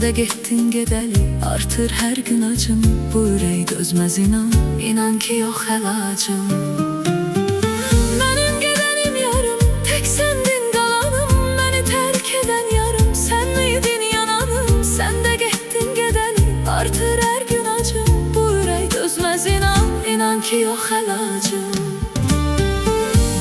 de gettin gedəli, artır hər gün acım. Bu ürək dözməz inan, inan ki yox əlacım. Mənim gedənim yarım, tək səndin qalanım. Məni tərk edən yarım, sən miydin yananım? Sən də gettin gedəli, artır hər gün acım. Bu ürək dözməz inan, inan ki yox əlacım.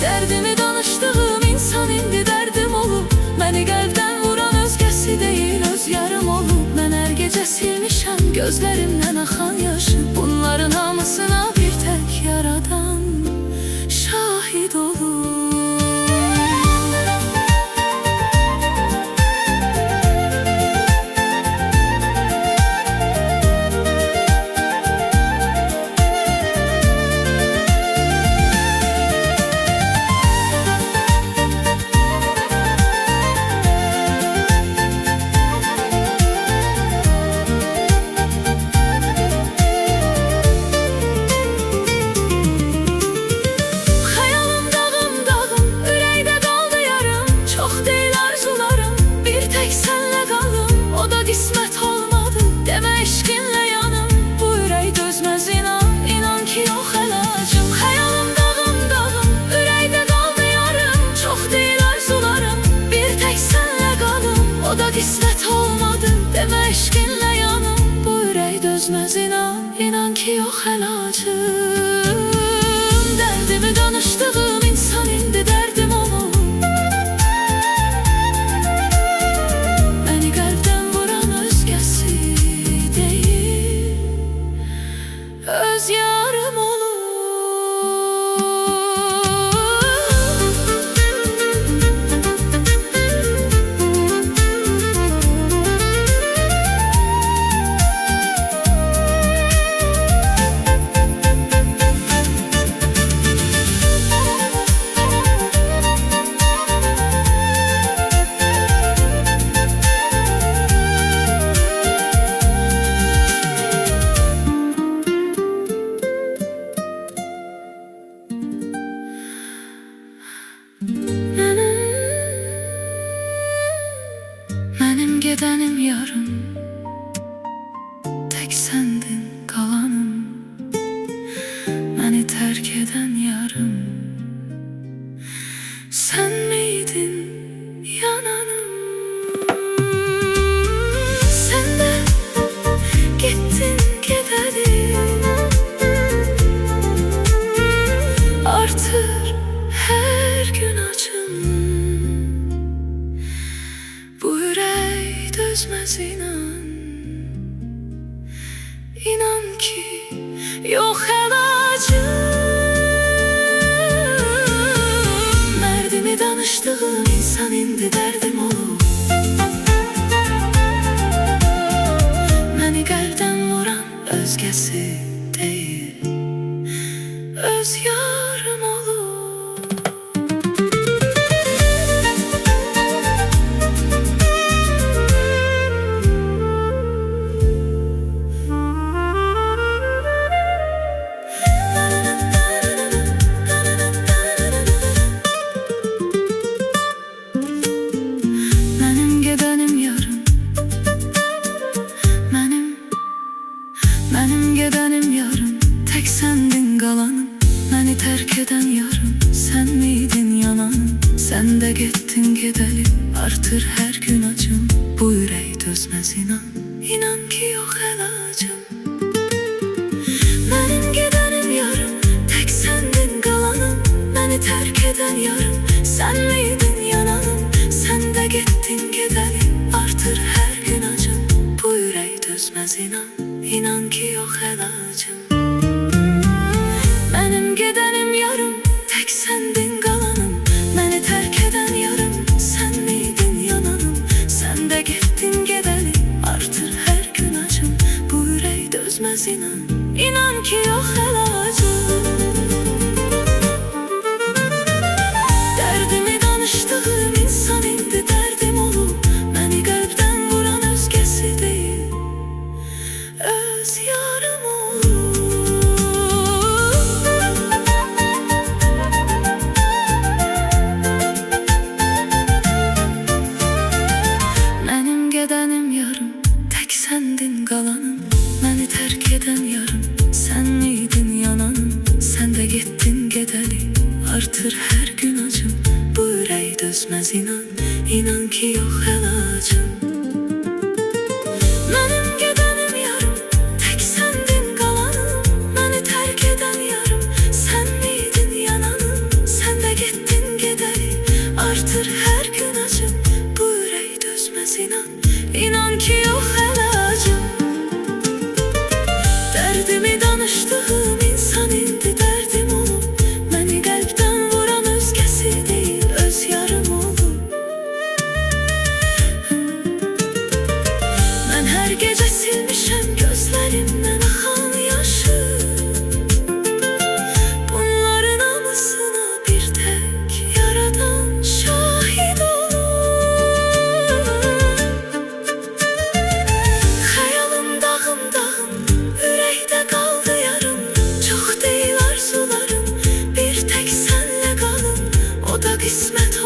Dərdimi danışdığım insan indi dərdim olub. Məni qəlbdən vuran özgəsi deyil, öz yarım olub. Mən hər gecə silmişəm gözlərimdən axan yaşı. Bunların hamısına bir tək yaradan şahid olur. Qismət olmadı, demə eşqinlə yanım. Bu ürək dözməz inan, inan ki yox əlacım. Xəyalım dağım dağım, ürəkdə qaldı yarım. Çox deyil arzularım, bir tək sənlə qalım. O da qismət olmadı, demə eşqinlə yanım. Bu ürək dözməz inan, inan ki yox əlacım. Dərdimi danışdığım insan indi dərdim olur. Öz yarım olur. Mənim gedənim yarım, tək səndin qalanım. Məni tərk edən yarım, sən miydin yananım? Sən də getdin gedəli, artır hər gün acım. Bu ürək dözməz inan, inan ki yox əlacım. Dərdimi danışdığım insan indi dərdim olub. Məni qəlbdən vuran özgəsi deyil, öz yarım olur. Mənim gedənim yarım, tək səndin qalanım. Məni tərk edən yarım, sən miydin yananım? Sən də getdin gedəli, artır hər gün acım. Bu ürək dözməz inan, inan ki yox əlacım. Mənim gedənim yarım, tək səndin qalanım. Məni tərk edən yarım, sən miydin yananım? Sən də getdin gedəli, artır hər gün acım. Bu ürək dözməz inan, inan ki yox əlacım. Mənim gedənim yarım, tək səndin qalanım. Məni tərk edən yarım, sən miydin yananım? Sən də getdin gedəli, artır hər gün acım. Bu ürək dözməz inan, inan ki yox əlacım. Dərdimi danışdığım insan indi dərdim olub. Məni qəlbdən vuran özgəsi deyil, öz yarım olur. Mənim gedənim yarım, tək sendin qalanım, məni tərk edən yarım. Sən idin yananım, sən də getdin gedəli. Artır hər gün acım, bu ürək dözməz inan. İnan ki yox əlacım. Mənim gedənim yarım, tək səndin qalanım. Məni tərk edən yarım, sən idin yananım. Sən də getdin gedəli. Artır hər gün acım, bu ürək dözməz inan. İnan ki yox əlacım. Dərdimi danışdığım insan indi dərdim olub. Məni qəlbdən vuran özgəsi deyil, öz yarım olub. Mən hər gecə silmişəm gözlərimdən axan yaşı. Bunların hamısına bir tək yaradan şahid olur. Xəyalım dağım dağım, ürəkdə qaldı yarım. Çox deyil arzularım, bir tək sənlə qalım. O da qismət